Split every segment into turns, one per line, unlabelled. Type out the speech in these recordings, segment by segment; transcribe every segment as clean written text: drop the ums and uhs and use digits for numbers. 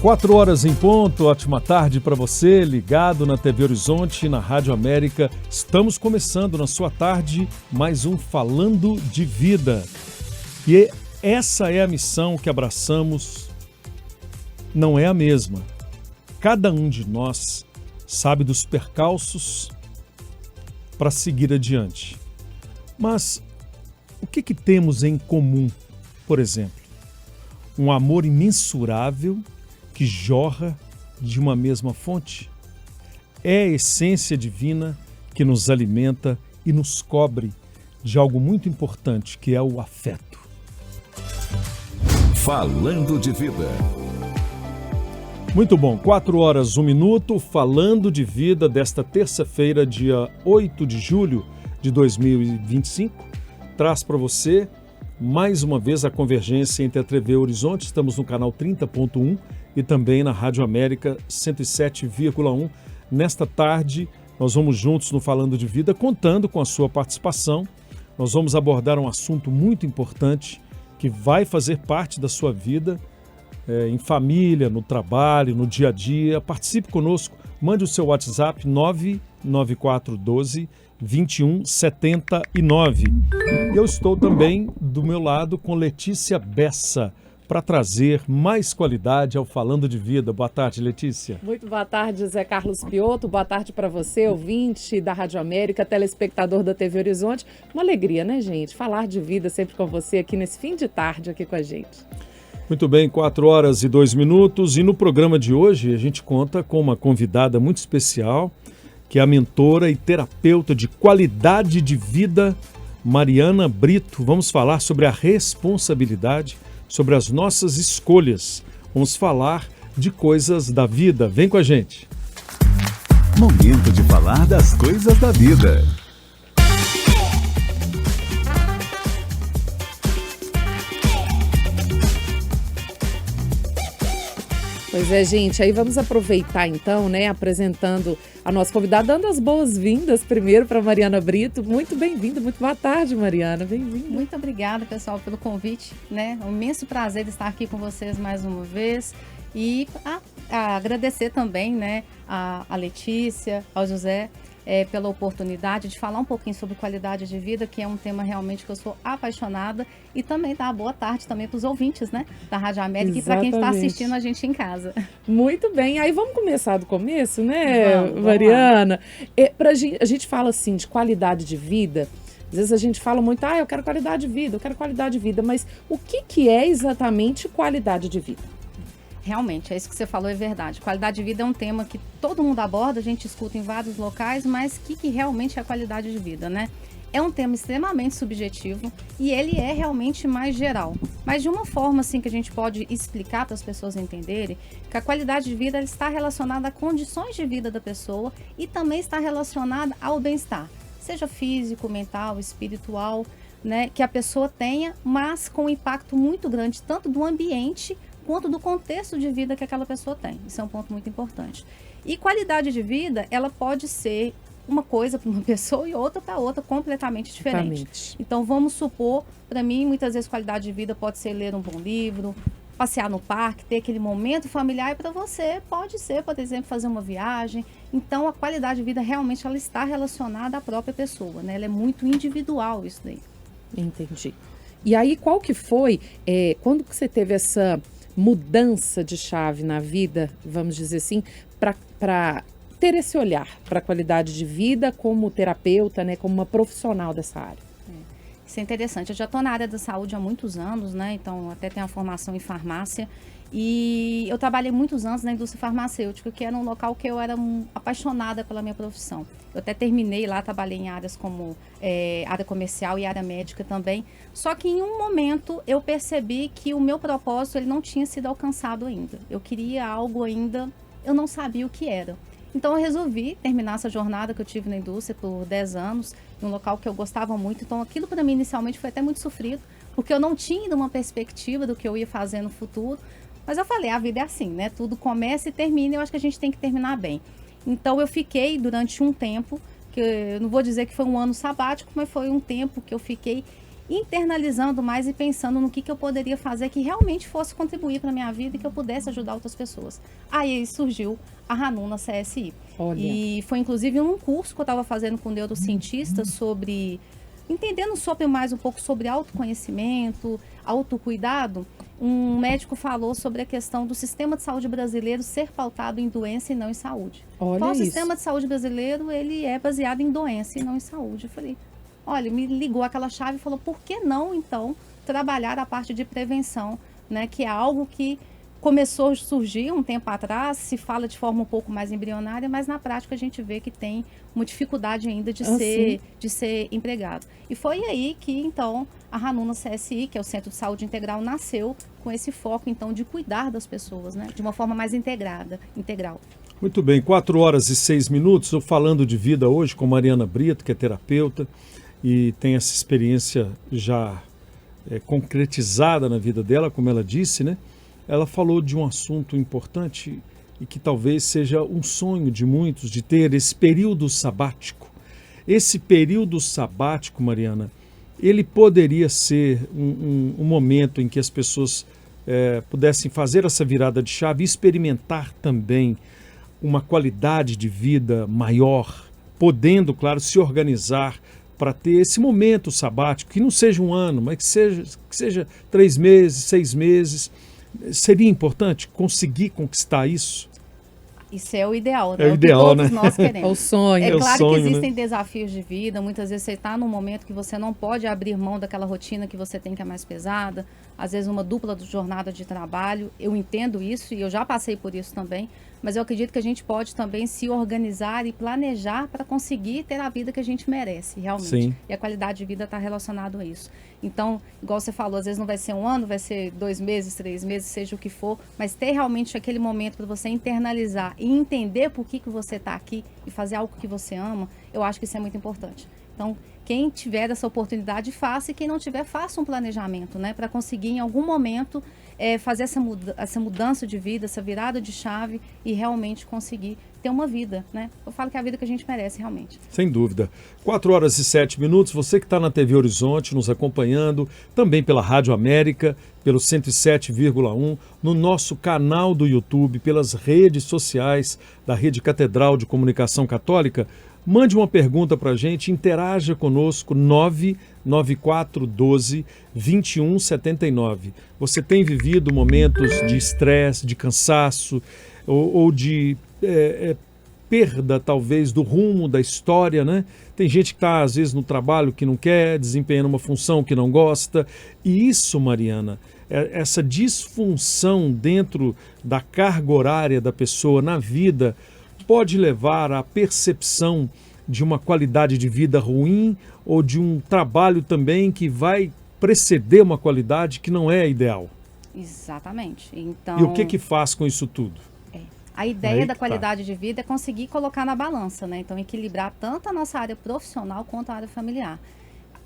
4 horas em ponto, ótima tarde para você, ligado na TV Horizonte e na Rádio América. Estamos começando na sua tarde mais um Falando de Vida. E essa é a missão que abraçamos, não é a mesma. Cada um de nós sabe dos percalços para seguir adiante. Mas o que temos em comum, por exemplo? Um amor imensurável que jorra de uma mesma fonte. É a essência divina que nos alimenta e nos cobre de algo muito importante, que é o afeto.
Falando de Vida.
Muito bom, 4 horas, 1 minuto, Falando de Vida desta terça-feira, dia 8 de julho de 2025, traz para você mais uma vez a convergência entre a TV Horizonte, estamos no canal 30.1 e também na Rádio América 107,1. Nesta tarde, nós vamos juntos no Falando de Vida, contando com a sua participação. Nós vamos abordar um assunto muito importante que vai fazer parte da sua vida, em família, no trabalho, no dia a dia. Participe conosco, mande o seu WhatsApp 99412-2179. Eu estou também do meu lado com Letícia Bessa, para trazer mais qualidade ao Falando de Vida. Boa tarde, Letícia.
Muito boa tarde, José Carlos Pioto. Boa tarde para você, ouvinte da Rádio América, telespectador da TV Horizonte. Uma alegria, né, gente? Falar de vida sempre com você aqui nesse fim de tarde aqui com a gente.
Muito bem, 4 horas e 2 minutos. E no programa de hoje a gente conta com uma convidada muito especial, que é a mentora e terapeuta de qualidade de vida, Mariana Brito. Vamos falar sobre a responsabilidade, sobre as nossas escolhas. Vamos falar de coisas da vida. Vem com a gente.
Momento de falar das coisas da vida.
Pois é, gente, aí vamos aproveitar então, né, apresentando a nossa convidada, dando as boas-vindas primeiro para Mariana Brito. Muito bem-vinda, muito boa tarde, Mariana, bem-vinda.
Muito obrigada, pessoal, pelo convite, né? É um imenso prazer estar aqui com vocês mais uma vez e agradecer também, né, a Letícia, ao José, pela oportunidade de falar um pouquinho sobre qualidade de vida, que é um tema realmente que eu sou apaixonada, e também dar boa tarde também para os ouvintes, né, da Rádio América. Exatamente. E para quem está assistindo a gente em casa.
Muito bem, aí vamos começar do começo, né, Mariana? A gente fala assim de qualidade de vida. Às vezes a gente fala muito, eu quero qualidade de vida, eu quero qualidade de vida, mas o que é exatamente qualidade de vida?
Realmente, é isso que você falou, é verdade. Qualidade de vida é um tema que todo mundo aborda, a gente escuta em vários locais, mas o que realmente é qualidade de vida, né? É um tema extremamente subjetivo e ele é realmente mais geral. Mas de uma forma assim que a gente pode explicar para as pessoas entenderem que a qualidade de vida ela está relacionada a condições de vida da pessoa e também está relacionada ao bem-estar, seja físico, mental, espiritual, né? Que a pessoa tenha, mas com um impacto muito grande, tanto do ambiente quanto do contexto de vida que aquela pessoa tem. Isso é um ponto muito importante. E qualidade de vida, ela pode ser uma coisa para uma pessoa e outra para outra, completamente diferente.
Exatamente.
Então, vamos supor, para mim, muitas vezes qualidade de vida pode ser ler um bom livro, passear no parque, ter aquele momento familiar, e para você pode ser, por exemplo, fazer uma viagem. Então, a qualidade de vida realmente ela está relacionada à própria pessoa, né? Ela é muito individual isso daí.
Entendi. E aí, qual que foi, quando que você teve essa mudança de chave na vida, vamos dizer assim, para ter esse olhar para a qualidade de vida como terapeuta, né, como uma profissional dessa área?
Isso é interessante. Eu já estou na área da saúde há muitos anos, né? Então, até tenho a formação em farmácia. E eu trabalhei muitos anos na indústria farmacêutica, que era um local que eu era apaixonada pela minha profissão. Eu até terminei lá, trabalhei em áreas como área comercial e área médica também. Só que em um momento eu percebi que o meu propósito ele não tinha sido alcançado ainda. Eu queria algo ainda, eu não sabia o que era. Então eu resolvi terminar essa jornada que eu tive na indústria por 10 anos, em um local que eu gostava muito. Então aquilo para mim inicialmente foi até muito sofrido, porque eu não tinha ainda uma perspectiva do que eu ia fazer no futuro. Mas eu falei, a vida é assim, né? Tudo começa e termina, e eu acho que a gente tem que terminar bem. Então eu fiquei durante um tempo, que eu não vou dizer que foi um ano sabático, mas foi um tempo que eu fiquei internalizando mais e pensando no que eu poderia fazer que realmente fosse contribuir para a minha vida e que eu pudesse ajudar outras pessoas. Aí surgiu a Ranuna CSI.
Olha.
E foi inclusive um curso que eu estava fazendo com neurocientistas sobre... entendendo mais um pouco sobre autoconhecimento, autocuidado. Um médico falou sobre a questão do sistema de saúde brasileiro ser pautado em doença e não em saúde.
Olha
O
isso.
sistema de saúde brasileiro, ele é baseado em doença e não em saúde. Eu falei, olha, me ligou aquela chave e falou, por que não, então, trabalhar a parte de prevenção, né? Que é algo que começou a surgir um tempo atrás, se fala de forma um pouco mais embrionária, mas na prática a gente vê que tem uma dificuldade ainda de ser empregado. E foi aí que, então, a Ranuna CSI, que é o Centro de Saúde Integral, nasceu com esse foco, então, de cuidar das pessoas, né? De uma forma mais integral.
Muito bem, 4 horas e 6 minutos, eu falando de vida hoje com Mariana Brito, que é terapeuta e tem essa experiência já concretizada na vida dela, como ela disse, né? Ela falou de um assunto importante e que talvez seja um sonho de muitos, de ter esse período sabático. Esse período sabático, Mariana, ele poderia ser um momento em que as pessoas pudessem fazer essa virada de chave e experimentar também uma qualidade de vida maior, podendo, claro, se organizar para ter esse momento sabático, que não seja um ano, mas que seja 3 meses, 6 meses. Seria importante conseguir conquistar isso?
Isso é o ideal, né?
É o ideal,
que todos
né?
nós queremos.
É o sonho.
É
É o
claro
sonho,
que existem
né?
desafios de vida, muitas vezes você está num momento que você não pode abrir mão daquela rotina que você tem que é mais pesada, às vezes uma dupla jornada de trabalho, eu entendo isso e eu já passei por isso também, mas eu acredito que a gente pode também se organizar e planejar para conseguir ter a vida que a gente merece, realmente.
Sim.
E a qualidade de vida está relacionada a isso. Então, igual você falou, às vezes não vai ser um ano, vai ser 2 meses, 3 meses, seja o que for, mas ter realmente aquele momento para você internalizar e entender por que você está aqui e fazer algo que você ama, eu acho que isso é muito importante. Então, quem tiver essa oportunidade, faça, e quem não tiver, faça um planejamento, né? Para conseguir, em algum momento, fazer essa mudança de vida, essa virada de chave e realmente conseguir ter uma vida, né? Eu falo que é a vida que a gente merece, realmente.
Sem dúvida. 4 horas e 7 minutos, você que está na TV Horizonte nos acompanhando, também pela Rádio América, pelo 107,1, no nosso canal do YouTube, pelas redes sociais da Rede Catedral de Comunicação Católica, mande uma pergunta para a gente, interaja conosco, 99412-2179. Você tem vivido momentos de estresse, de cansaço ou de perda, talvez, do rumo da história, né? Tem gente que está, às vezes, no trabalho que não quer, desempenhando uma função que não gosta. E isso, Mariana, essa disfunção dentro da carga horária da pessoa na vida pode levar à percepção de uma qualidade de vida ruim ou de um trabalho também que vai preceder uma qualidade que não é ideal.
Exatamente. Então,
E o que faz com isso tudo?
a ideia
Aí
da
que tá.
qualidade de vida é conseguir colocar na balança, né? Então, equilibrar tanto a nossa área profissional quanto a área familiar.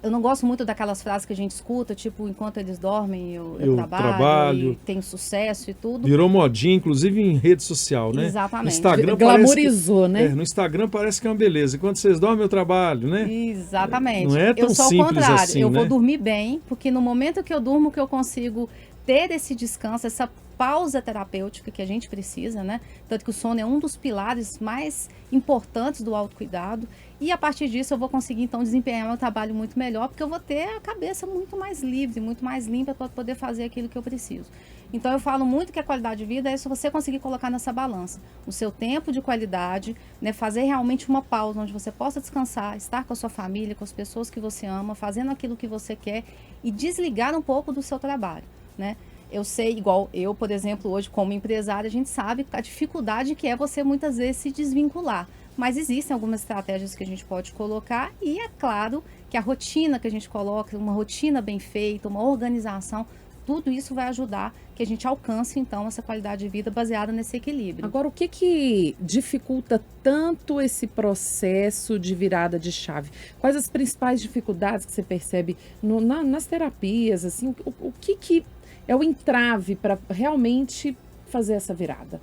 Eu não gosto muito daquelas frases que a gente escuta, tipo, enquanto eles dormem, eu trabalho, e tenho sucesso e tudo.
Virou modinha, inclusive em rede social, né?
Exatamente.
No Instagram
Glamorizou, né?
No Instagram parece que é uma beleza. Enquanto vocês dormem, eu trabalho, né?
Exatamente.
Não é tão
eu sou
simples
o contrário.
assim,
eu
né?
vou dormir bem, porque no momento que eu durmo que eu consigo ter esse descanso, essa pausa terapêutica que a gente precisa, né? Tanto que o sono é um dos pilares mais importantes do autocuidado. E a partir disso eu vou conseguir, então, desempenhar meu trabalho muito melhor, porque eu vou ter a cabeça muito mais livre, muito mais limpa para poder fazer aquilo que eu preciso. Então, eu falo muito que a qualidade de vida é se você conseguir colocar nessa balança o seu tempo de qualidade, né? Fazer realmente uma pausa onde você possa descansar, estar com a sua família, com as pessoas que você ama, fazendo aquilo que você quer e desligar um pouco do seu trabalho, né? Eu sei, igual eu, por exemplo, hoje como empresária, a gente sabe a dificuldade que é você muitas vezes se desvincular. Mas existem algumas estratégias que a gente pode colocar e é claro que a rotina que a gente coloca, uma rotina bem feita, uma organização, tudo isso vai ajudar que a gente alcance, então, essa qualidade de vida baseada nesse equilíbrio.
Agora, o que dificulta tanto esse processo de virada de chave? Quais as principais dificuldades que você percebe nas terapias? Assim, o que é o entrave para realmente fazer essa virada?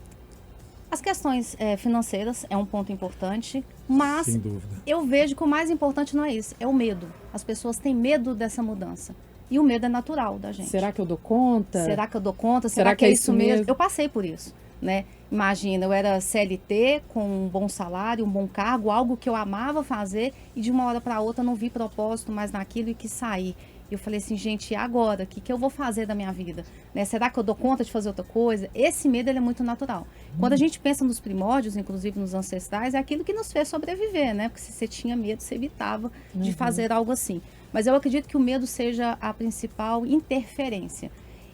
As questões financeiras é um ponto importante, mas
Sem dúvida.
eu vejo que o mais importante não é isso, é o medo. As pessoas têm medo dessa mudança. E o medo é natural da gente.
Será que eu dou conta?
Será que eu dou conta?
Será que é isso mesmo?
Eu passei por isso, né? Imagina, eu era CLT com um bom salário, um bom cargo, algo que eu amava fazer e de uma hora para outra não vi propósito mais naquilo e quis sair. E eu falei assim, gente, e agora? O que eu vou fazer da minha vida? Né? Será que eu dou conta de fazer outra coisa? Esse medo, ele é muito natural. Quando a gente pensa nos primórdios, inclusive nos ancestrais, é aquilo que nos fez sobreviver, né? Porque se você tinha medo, você evitava de fazer algo assim. Mas eu acredito que o medo seja a principal interferência.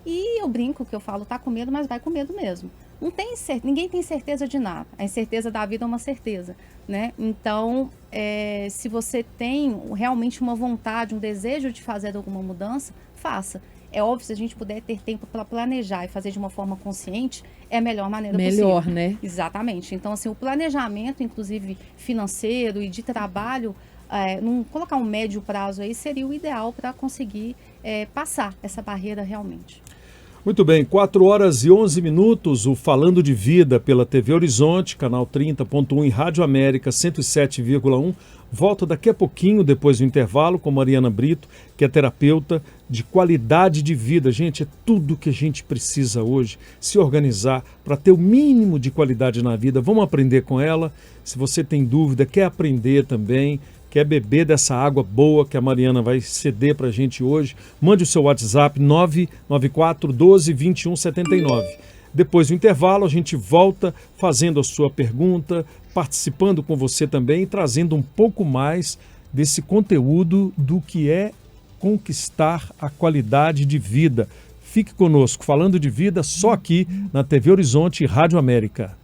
E eu brinco que eu falo, tá com medo, mas vai com medo mesmo. Ninguém tem certeza de nada. A incerteza da vida é uma certeza, né? Então, se você tem realmente uma vontade, um desejo de fazer alguma mudança, faça. É óbvio, se a gente puder ter tempo para planejar e fazer de uma forma consciente, é a melhor maneira possível.
Melhor, né?
Exatamente. Então, assim, o planejamento, inclusive financeiro e de trabalho, colocar um médio prazo aí seria o ideal para conseguir passar essa barreira realmente.
Muito bem, 4h11, o Falando de Vida pela TV Horizonte, canal 30.1 em Rádio América 107,1. Volta daqui a pouquinho, depois do intervalo, com Mariana Brito, que é terapeuta de qualidade de vida. Gente, é tudo que a gente precisa hoje, se organizar para ter o mínimo de qualidade na vida. Vamos aprender com ela. Se você tem dúvida, quer aprender também, quer beber dessa água boa que a Mariana vai ceder para a gente hoje, mande o seu WhatsApp 994 12 21 79. Depois do intervalo, a gente volta fazendo a sua pergunta, participando com você também, trazendo um pouco mais desse conteúdo do que é conquistar a qualidade de vida. Fique conosco, Falando de Vida, só aqui na TV Horizonte e Rádio América.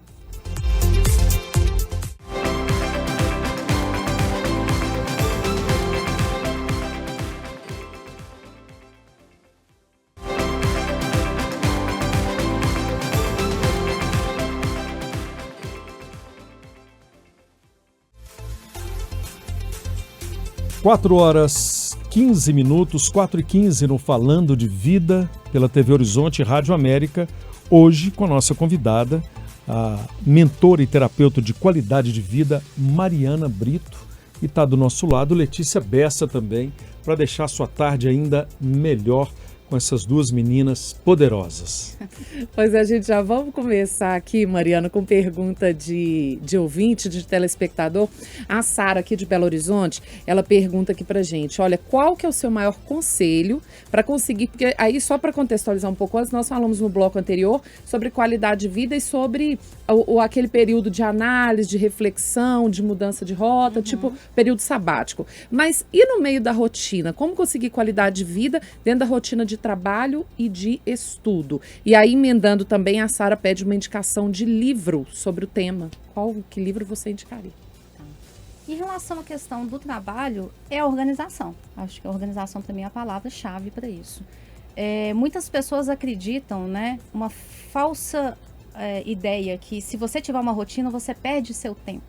Quatro horas 15 minutos, 4h15 no Falando de Vida pela TV Horizonte e Rádio América. Hoje com a nossa convidada, a mentora e terapeuta de qualidade de vida, Mariana Brito. E está do nosso lado Letícia Bessa também, para deixar a sua tarde ainda melhor com essas duas meninas poderosas.
Pois a gente já vamos começar aqui, Mariana, com pergunta de ouvinte, de telespectador. A Sara, aqui de Belo Horizonte, ela pergunta aqui pra gente, olha, qual que é o seu maior conselho para conseguir, porque aí só para contextualizar um pouco antes, nós falamos no bloco anterior sobre qualidade de vida e sobre aquele período de análise, de reflexão, de mudança de rota, tipo período sabático. Mas e no meio da rotina? Como conseguir qualidade de vida dentro da rotina de trabalho e de estudo? E aí, emendando também, a Sara pede uma indicação de livro sobre o tema. Que livro você indicaria?
Em relação à questão do trabalho, é a organização. Acho que a organização também é a palavra-chave para isso. Muitas pessoas acreditam, né, uma falsa ideia que se você tiver uma rotina, você perde seu tempo.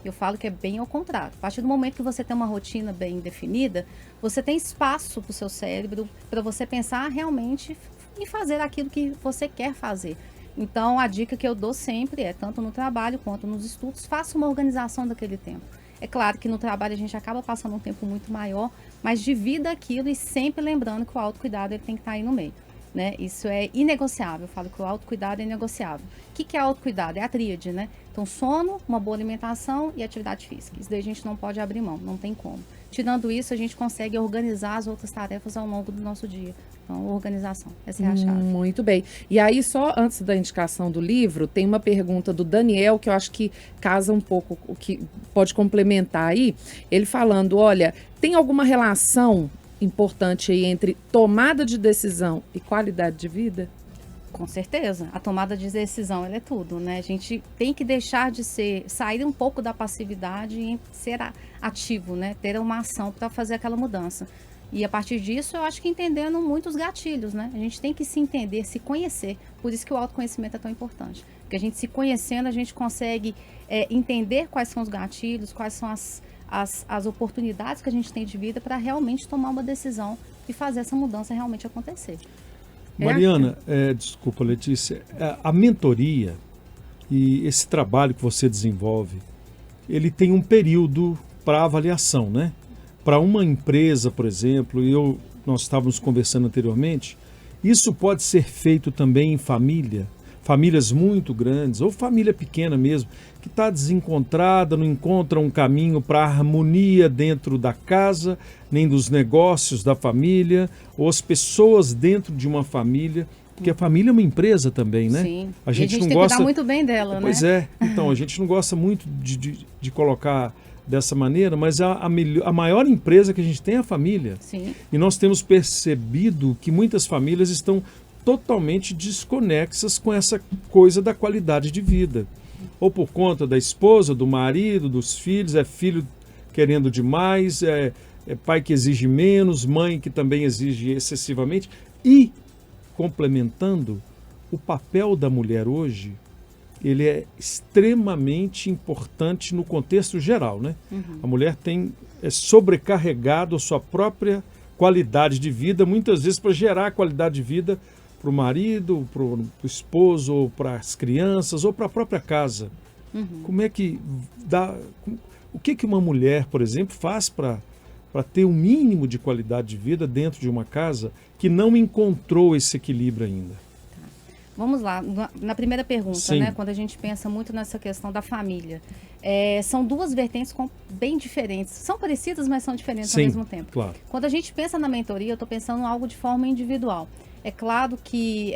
Eu falo que é bem ao contrário. A partir do momento que você tem uma rotina bem definida, você tem espaço para o seu cérebro, para você pensar realmente em fazer aquilo que você quer fazer. Então, a dica que eu dou sempre é, tanto no trabalho quanto nos estudos, faça uma organização daquele tempo. É claro que no trabalho a gente acaba passando um tempo muito maior, mas divida aquilo e sempre lembrando que o autocuidado ele tem que estar aí no meio. Né? Isso é inegociável. Eu falo que o autocuidado é inegociável. O que é autocuidado? É a tríade, né? Então, sono, uma boa alimentação e atividade física. Isso daí a gente não pode abrir mão, não tem como. Tirando isso, a gente consegue organizar as outras tarefas ao longo do nosso dia. Então, organização, essa é a chave.
Muito bem. E aí, só antes da indicação do livro, tem uma pergunta do Daniel, que eu acho que casa um pouco, o que pode complementar aí. Ele falando, olha, tem alguma relação importante aí entre tomada de decisão e qualidade de vida?
Com certeza. A tomada de decisão, ela é tudo, né? A gente tem que deixar de sair um pouco da passividade e ser ativo, né? Ter uma ação para fazer aquela mudança. E a partir disso, eu acho que entendendo muitos gatilhos, né? A gente tem que se entender, se conhecer. Por isso que o autoconhecimento é tão importante. Porque a gente se conhecendo, a gente consegue entender quais são os gatilhos, quais são as oportunidades que a gente tem de vida para realmente tomar uma decisão e fazer essa mudança realmente acontecer.
Mariana, desculpa, Letícia, a mentoria, E esse trabalho que você desenvolve, ele tem um período para avaliação, né? Para uma empresa, por exemplo, nós estávamos conversando anteriormente, isso pode ser feito também em famílias muito grandes, ou família pequena mesmo, que está desencontrada, não encontra um caminho para a harmonia dentro da casa, nem dos negócios da família, ou as pessoas dentro de uma família, porque a família é uma empresa também, né?
Sim.
A gente
tem
não
que
gosta
cuidar muito bem dela,
Pois
né?
então, a gente não gosta muito de colocar dessa maneira, mas a maior empresa que a gente tem é a família.
Sim.
E nós temos percebido que muitas famílias estão totalmente desconexas com essa coisa da qualidade de vida. Ou por conta da esposa, do marido, dos filhos, é filho querendo demais, é pai que exige menos, mãe que também exige excessivamente. E, complementando, o papel da mulher hoje, ele é extremamente importante no contexto geral, né? A mulher é sobrecarregado a sua própria qualidade de vida, muitas vezes para gerar qualidade de vida para o marido, para o esposo, ou para as crianças, ou para a própria casa. Como é que o que uma mulher, por exemplo, faz para ter um mínimo de qualidade de vida dentro de uma casa que não encontrou esse equilíbrio ainda?
Vamos lá, na primeira pergunta,
Sim.
né? Quando a gente pensa muito nessa questão da família. São duas vertentes bem diferentes. São parecidas, mas são diferentes
Sim,
ao mesmo tempo.
claro.
Quando a gente pensa na mentoria, eu estou pensando em algo de forma individual. É claro que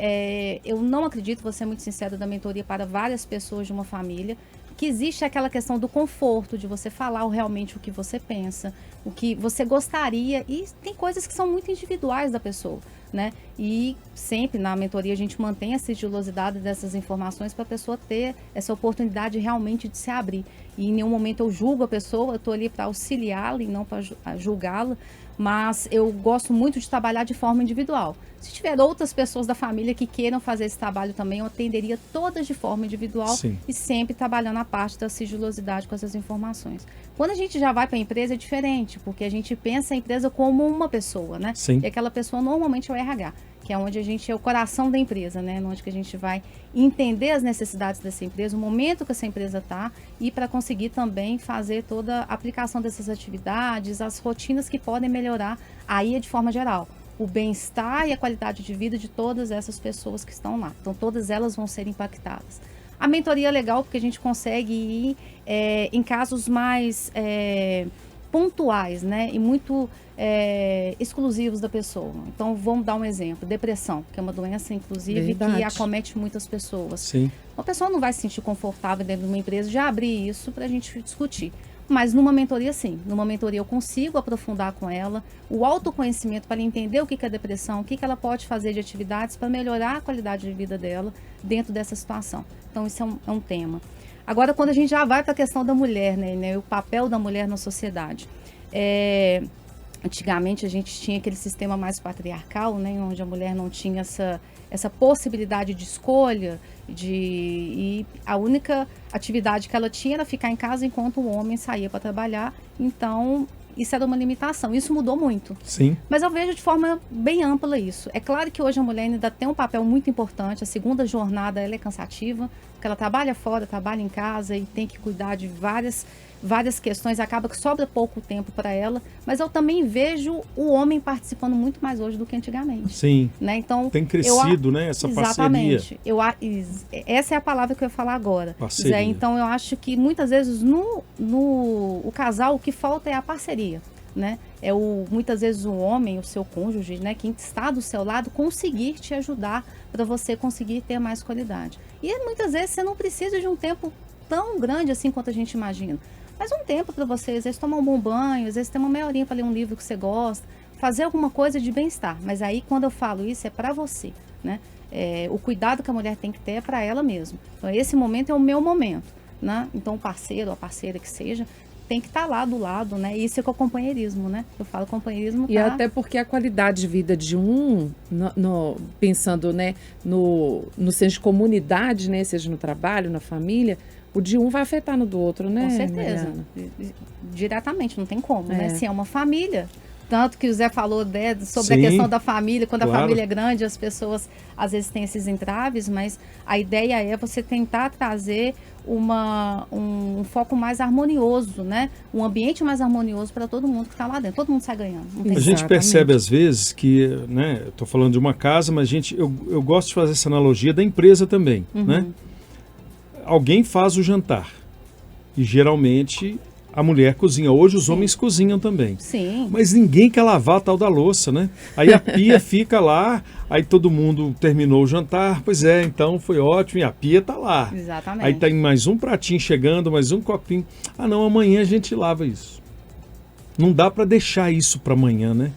eu não acredito, vou ser muito sincero, da mentoria para várias pessoas de uma família, que existe aquela questão do conforto, de você falar realmente o que você pensa, o que você gostaria, e tem coisas que são muito individuais da pessoa, né? E sempre na mentoria a gente mantém a sigilosidade dessas informações para a pessoa ter essa oportunidade realmente de se abrir. E em nenhum momento eu julgo a pessoa, eu estou ali para auxiliá-la e não para julgá-la, mas eu gosto muito de trabalhar de forma individual. Se tiver outras pessoas da família que queiram fazer esse trabalho também, eu atenderia todas de forma individual.
Sim.
E sempre trabalhando a parte da sigilosidade com essas informações. Quando a gente já vai para a empresa é diferente, porque a gente pensa a empresa como uma pessoa, né?
Sim.
E aquela pessoa normalmente é o RH, que é onde a gente é o coração da empresa, né? Onde que a gente vai entender as necessidades dessa empresa, o momento que essa empresa está, e para conseguir também fazer toda a aplicação dessas atividades, as rotinas que podem melhorar aí de forma geral o bem-estar e a qualidade de vida de todas essas pessoas que estão lá. Então, todas elas vão ser impactadas. A mentoria é legal porque a gente consegue ir em casos mais pontuais, né? E muito exclusivos da pessoa. Então, vamos dar um exemplo. Depressão, que é uma doença, inclusive,
Verdade.
que acomete muitas pessoas.
Sim.
Uma pessoa não vai se sentir confortável dentro de uma empresa de abrir isso para a gente discutir. Mas numa mentoria, sim. Numa mentoria eu consigo aprofundar com ela o autoconhecimento para ela entender o que é depressão, o que ela pode fazer de atividades para melhorar a qualidade de vida dela dentro dessa situação. Então, isso é um tema. Agora, quando a gente já vai para a questão da mulher, né, o papel da mulher na sociedade. Antigamente, a gente tinha aquele sistema mais patriarcal, né, onde a mulher não tinha essa possibilidade de escolha, e a única atividade que ela tinha era ficar em casa enquanto o homem saía para trabalhar. Então, isso era uma limitação. Isso mudou muito.
Sim.
Mas eu vejo de forma bem ampla isso. É claro que hoje a mulher ainda tem um papel muito importante. A segunda jornada ela é cansativa, porque ela trabalha fora, trabalha em casa e tem que cuidar de várias questões, acaba que sobra pouco tempo para ela, mas eu também vejo o homem participando muito mais hoje do que antigamente.
Sim.
Né? Então,
tem crescido, né, essa
exatamente.
parceria.
Essa é a palavra que eu ia falar agora.
Parceria.
Zé, então, eu acho que muitas vezes o casal, o que falta é a parceria. Né? Muitas vezes o homem, o seu cônjuge, né, quem está do seu lado, conseguir te ajudar para você conseguir ter mais qualidade. E muitas vezes você não precisa de um tempo tão grande assim quanto a gente imagina. Mas um tempo para você, às vezes tomar um bom banho, às vezes ter uma meia horinha para ler um livro que você gosta, fazer alguma coisa de bem-estar. Mas aí, quando eu falo isso, é para você, né? O cuidado que a mulher tem que ter é para ela mesma. Então, esse momento é o meu momento, né? Então, o parceiro ou a parceira que seja, tem que estar lá do lado, né? Isso é com o companheirismo, né? Eu falo companheirismo
E até porque a qualidade de vida de pensando, né, no senso de comunidade, né, seja no trabalho, na família, o de um vai afetar no do outro, né?
Com certeza.
Mariana?
Diretamente, não tem como, né? Se é uma família, Tanto que o Zé falou sobre
Sim,
a questão da família, quando
claro.
a família é grande, as pessoas às vezes têm esses entraves, mas a ideia é você tentar trazer um foco mais harmonioso, né? Um ambiente mais harmonioso para todo mundo que está lá dentro. Todo mundo sai ganhando. Não tem
A gente
Exatamente.
percebe às vezes que, né, eu estou falando de uma casa, mas eu gosto de fazer essa analogia da empresa também, né? Alguém faz o jantar e geralmente a mulher cozinha. Hoje os homens cozinham também.
Sim.
Mas ninguém quer lavar a tal da louça, né? Aí a pia fica lá, aí todo mundo terminou o jantar, pois é, então foi ótimo e a pia tá lá.
Exatamente.
Aí tem mais um pratinho chegando, mais um copinho. Ah não, amanhã a gente lava isso. Não dá para deixar isso para amanhã, né?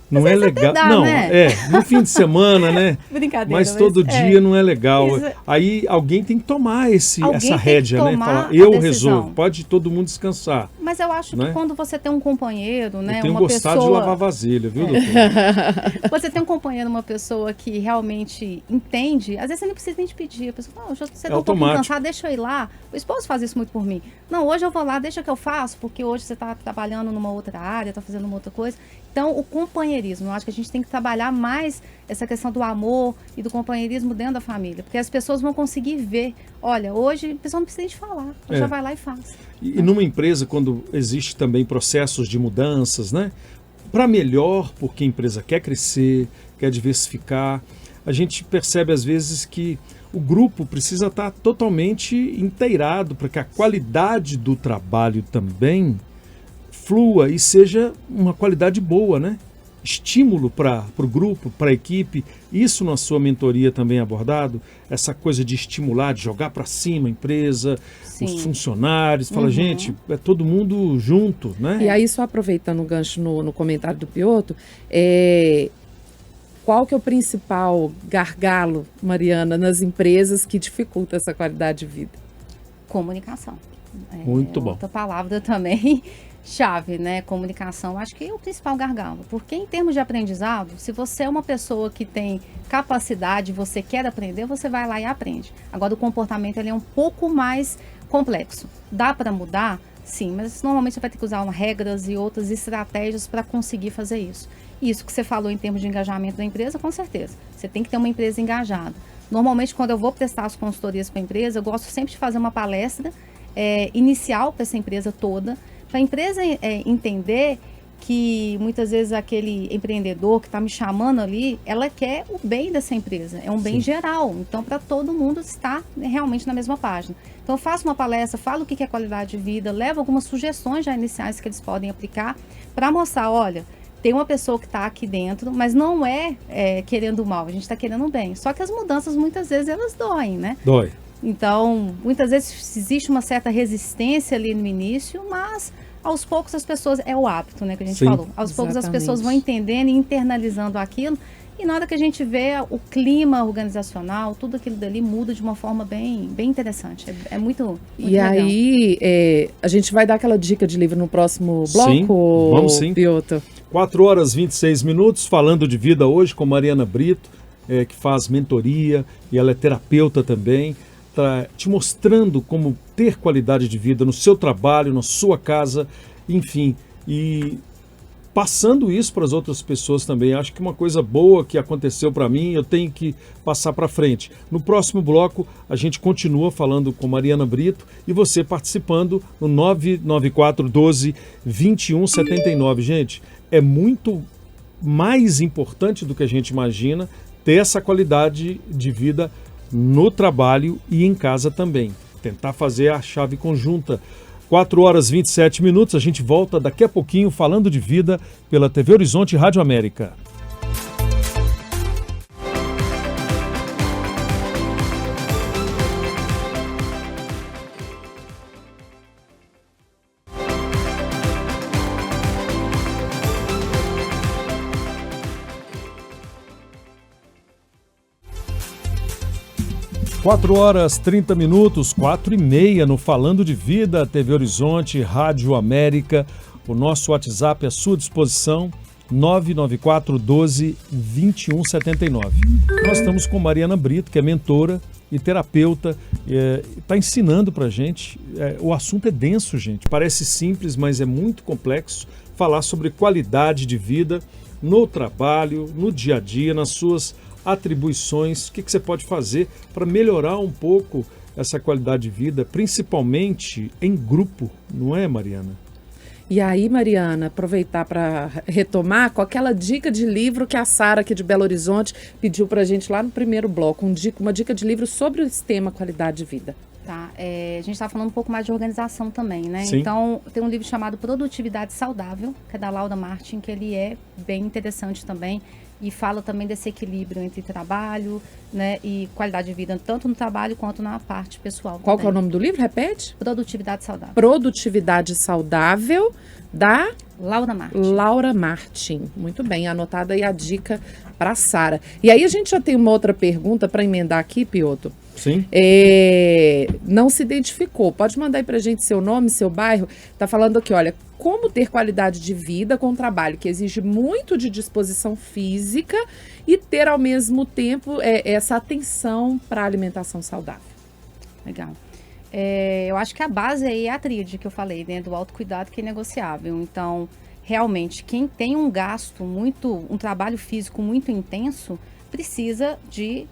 Não é legal.
dá,
Não,
né?
no fim de semana, né?
Brincadeira.
Mas todo dia não é legal.
Isso-
Aí alguém tem que tomar
Alguém
essa
tem que
rédea, né?
tomar
Falar,
a
eu
decisão.
resolvo, pode todo mundo descansar.
Mas eu acho
Né?
que quando você tem um companheiro, né?
Eu tenho
uma
gostado
pessoa...
de lavar vasilha, viu, doutor?
Você tem um companheiro, uma pessoa que realmente entende, às vezes você não precisa nem te pedir. A pessoa fala, hoje você tá um pouquinho
automático.
cansado, deixa eu ir lá. O esposo faz isso muito por mim. Não, hoje eu vou lá, deixa que eu faço, porque hoje você tá trabalhando numa outra área, tá fazendo uma outra coisa. Então, o companheirismo, eu acho que a gente tem que trabalhar mais essa questão do amor e do companheirismo dentro da família, porque as pessoas vão conseguir ver, olha, hoje a pessoa não precisa nem te falar, já vai lá e faz.
E numa empresa, quando existe também processos de mudanças, né? Para melhor, porque a empresa quer crescer, quer diversificar, a gente percebe às vezes que o grupo precisa estar totalmente inteirado para que a qualidade do trabalho também flua e seja uma qualidade boa, né? Estímulo para o grupo, para a equipe. Isso na sua mentoria também é abordado? Essa coisa de estimular, de jogar para cima a empresa,
Sim.
os funcionários. Fala, gente, é todo mundo junto, né?
E aí, só aproveitando o gancho no comentário do Piotto, qual que é o principal gargalo, Mariana, nas empresas que dificulta essa qualidade de vida?
Comunicação.
Muito bom.
Outra palavra também chave, né? Comunicação. Acho que é o principal gargalo. Porque em termos de aprendizado, se você é uma pessoa que tem capacidade, você quer aprender, você vai lá e aprende. Agora, o comportamento ele é um pouco mais complexo. Dá para mudar? Sim, mas normalmente você vai ter que usar regras e outras estratégias para conseguir fazer isso. Isso que você falou em termos de engajamento da empresa, com certeza. Você tem que ter uma empresa engajada. Normalmente, quando eu vou prestar as consultorias para a empresa, eu gosto sempre de fazer uma palestra inicial para essa empresa toda, para a empresa entender que muitas vezes aquele empreendedor que está me chamando ali, ela quer o bem dessa empresa, é um bem geral, então para todo mundo estar realmente na mesma página. Então eu faço uma palestra, falo o que é qualidade de vida, levo algumas sugestões já iniciais que eles podem aplicar para mostrar, olha, tem uma pessoa que está aqui dentro, mas não querendo o mal, a gente está querendo o bem. Só que as mudanças muitas vezes elas doem, né?
Dói.
Então, muitas vezes existe uma certa resistência ali no início, mas aos poucos as pessoas, é o hábito, né, que a gente
Sim.
falou. Aos poucos as
Exatamente.
pessoas vão entendendo e internalizando aquilo, e na hora que a gente vê o clima organizacional, tudo aquilo dali muda de uma forma bem interessante. É muito
E
legal.
aí, a gente vai dar aquela dica de livro no próximo bloco,
Sim, vamos sim.
Piotto?
4 horas e 26 minutos, falando de vida hoje com Mariana Brito, que faz mentoria e ela é terapeuta também, tá te mostrando como ter qualidade de vida no seu trabalho, na sua casa, enfim, e passando isso para as outras pessoas também. Acho que uma coisa boa que aconteceu para mim, eu tenho que passar para frente. No próximo bloco, a gente continua falando com Mariana Brito e você participando no 99412-2179. Gente, é muito mais importante do que a gente imagina ter essa qualidade de vida no trabalho e em casa também. Tentar fazer a chave conjunta. 4 horas e 27 minutos, a gente volta daqui a pouquinho falando de vida pela TV Horizonte e Rádio América. Quatro horas 30 minutos, 4h30 no Falando de Vida, TV Horizonte, Rádio América. O nosso WhatsApp à sua disposição, 99412-2179. Nós estamos com Mariana Brito, que é mentora e terapeuta, está ensinando para a gente. O assunto é denso, gente. Parece simples, mas é muito complexo. falar sobre qualidade de vida no trabalho, no dia a dia, nas suas atribuições. O que você pode fazer para melhorar um pouco essa qualidade de vida, principalmente em grupo, não é, Mariana?
E aí, Mariana, aproveitar para retomar com aquela dica de livro que a Sara aqui de Belo Horizonte pediu para a gente lá no primeiro bloco, uma dica de livro sobre esse tema qualidade de vida.
Tá, a gente está falando um pouco mais de organização também, né?
Sim.
Então, tem um livro chamado Produtividade Saudável, que é da Laura Martin, que ele é bem interessante também e fala também desse equilíbrio entre trabalho, né, e qualidade de vida, tanto no trabalho quanto na parte pessoal.
Qual que é o nome do livro? Repete?
Produtividade Saudável.
Produtividade Saudável, da
Laura Martin.
Laura Martin. Muito bem, anotada aí a dica para Sara. E aí a gente já tem uma outra pergunta para emendar aqui, Piotr.
Sim.
Não se identificou. Pode mandar aí pra gente seu nome, seu bairro. Tá falando aqui, olha, como ter qualidade de vida com um trabalho que exige muito de disposição física e ter ao mesmo tempo essa atenção para a alimentação saudável.
Legal. Eu acho que a base aí é a tríade que eu falei, né, do autocuidado, que é negociável. Então, realmente, quem tem um trabalho físico muito intenso, precisa de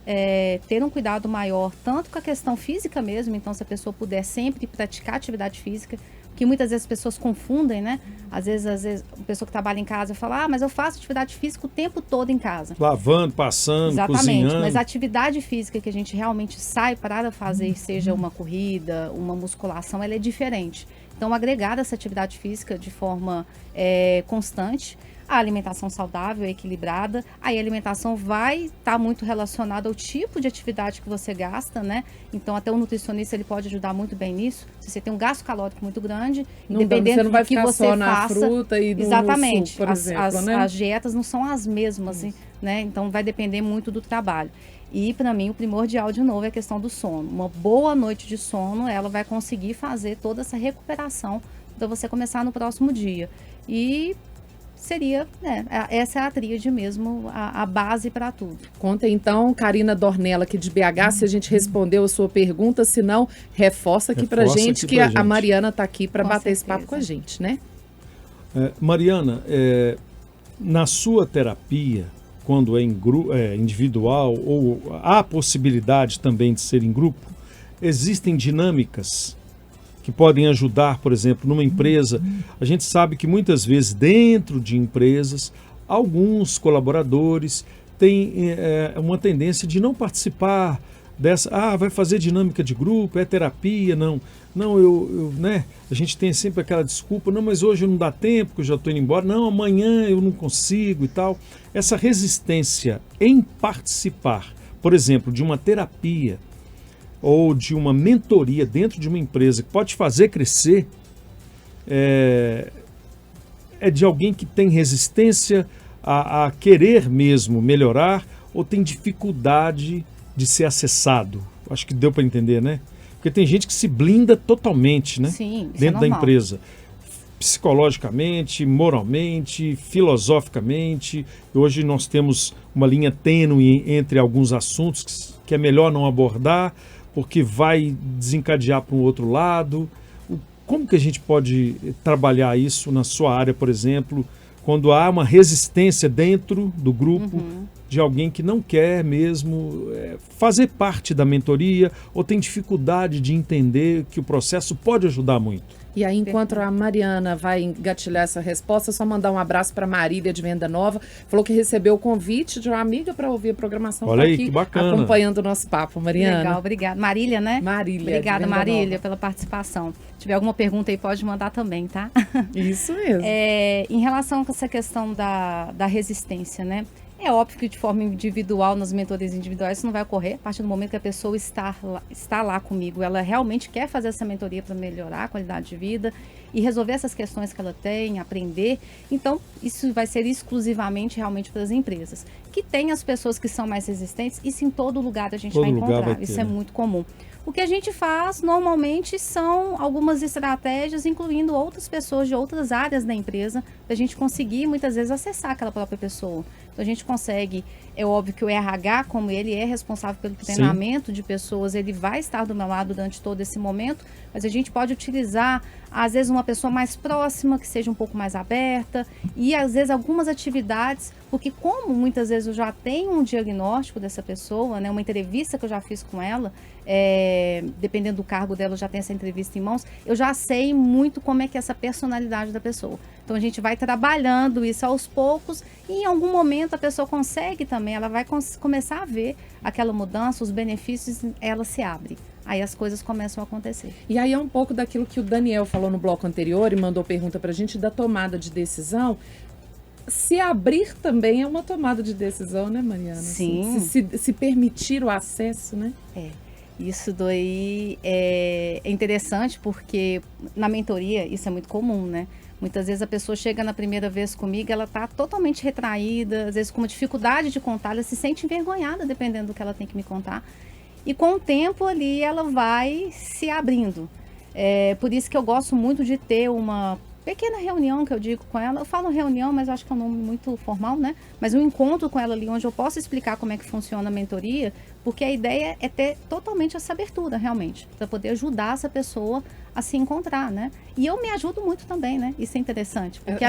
ter um cuidado maior, tanto com a questão física mesmo. Então, se a pessoa puder sempre praticar atividade física, que muitas vezes as pessoas confundem, né? Às vezes a pessoa que trabalha em casa fala, mas eu faço atividade física o tempo todo em casa.
Lavando, passando,
exatamente,
cozinhando.
mas a atividade física que a gente realmente sai para fazer, seja uma corrida, uma musculação, ela é diferente. Então, agregar essa atividade física de forma constante, a alimentação saudável, equilibrada, aí a alimentação vai estar muito relacionada ao tipo de atividade que você gasta, né? Então, até o nutricionista ele pode ajudar muito bem nisso. Se você tem um gasto calórico muito grande, dependendo
você não vai
do que
ficar
você
só na
faça,
fruta e
exatamente,
no suco, por exemplo, né?
As dietas não são as mesmas, né? Então, vai depender muito do trabalho. E, para mim, o primordial, de novo, é a questão do sono. Uma boa noite de sono, ela vai conseguir fazer toda essa recuperação para você começar no próximo dia. E seria, essa é a tríade mesmo, a base para tudo.
Conta então, Karina Dornella aqui de BH, se a gente respondeu a sua pergunta, se não, reforça aqui pra gente que a Mariana tá aqui para bater esse papo com a gente, né?
Mariana, na sua terapia, quando é individual ou há possibilidade também de ser em grupo, existem dinâmicas que podem ajudar, por exemplo, numa empresa. A gente sabe que muitas vezes dentro de empresas, alguns colaboradores têm uma tendência de não participar dessa, vai fazer dinâmica de grupo, é terapia, não, né? A gente tem sempre aquela desculpa, não, mas hoje não dá tempo, que eu já estou indo embora, não, amanhã eu não consigo e tal. Essa resistência em participar, por exemplo, de uma terapia, ou de uma mentoria dentro de uma empresa que pode fazer crescer, é de alguém que tem resistência a querer mesmo melhorar ou tem dificuldade de ser acessado. Acho que deu para entender, né? Porque tem gente que se blinda totalmente, né?
Sim, isso
dentro
é
da empresa. Psicologicamente, moralmente, filosoficamente. Hoje nós temos uma linha tênue entre alguns assuntos que é melhor não abordar, porque vai desencadear para um outro lado. Como que a gente pode trabalhar isso na sua área, por exemplo, quando há uma resistência dentro do grupo de alguém que não quer mesmo fazer parte da mentoria ou tem dificuldade de entender que o processo pode ajudar muito?
E aí, enquanto a Mariana vai engatilhar essa resposta, só mandar um abraço para Marília de Venda Nova. Falou que recebeu o convite de uma amiga para ouvir a programação.
Olha aí,
aqui,
que bacana.
Acompanhando o nosso papo, Mariana.
Legal, obrigada. Marília, né?
Marília.
Obrigada, Marília, pela participação. Se tiver alguma pergunta aí, pode mandar também, tá?
Isso mesmo.
Em relação a essa questão da resistência, né? É óbvio que de forma individual, nas mentorias individuais, isso não vai ocorrer. A partir do momento que a pessoa está lá comigo, ela realmente quer fazer essa mentoria para melhorar a qualidade de vida e resolver essas questões que ela tem, aprender. Então, isso vai ser exclusivamente realmente para as empresas. Que tem as pessoas que são mais resistentes, isso em todo lugar a gente vai encontrar. Isso é muito comum. O que a gente faz normalmente são algumas estratégias, incluindo outras pessoas de outras áreas da empresa, para a gente conseguir muitas vezes acessar aquela própria pessoa. Então a gente consegue, é óbvio que o RH, como ele é responsável pelo treinamento de pessoas, ele vai estar do meu lado durante todo esse momento, mas a gente pode utilizar, às vezes, uma pessoa mais próxima, que seja um pouco mais aberta, e às vezes algumas atividades, porque como muitas vezes eu já tenho um diagnóstico dessa pessoa, né, uma entrevista que eu já fiz com ela, dependendo do cargo dela, eu já tenho essa entrevista em mãos, eu já sei muito como é que é essa personalidade da pessoa. Então a gente vai trabalhando isso aos poucos e em algum momento a pessoa consegue também, ela vai começar a ver aquela mudança, os benefícios, ela se abre. Aí as coisas começam a acontecer.
E aí é um pouco daquilo que o Daniel falou no bloco anterior e mandou pergunta pra gente da tomada de decisão. Se abrir também é uma tomada de decisão, né, Mariana?
Sim.
Se permitir o acesso, né?
Isso daí é interessante porque na mentoria isso é muito comum, né? Muitas vezes a pessoa chega na primeira vez comigo, ela tá totalmente retraída, às vezes com uma dificuldade de contar, ela se sente envergonhada dependendo do que ela tem que me contar. E com o tempo ali ela vai se abrindo. Por isso que eu gosto muito de ter uma pequena reunião que eu digo com ela. Eu falo reunião, mas eu acho que é um nome muito formal, né? Mas um encontro com ela ali, onde eu posso explicar como é que funciona a mentoria, porque a ideia é ter totalmente essa abertura, realmente, para poder ajudar essa pessoa a se encontrar, né? E eu me ajudo muito também, né? Isso é interessante, porque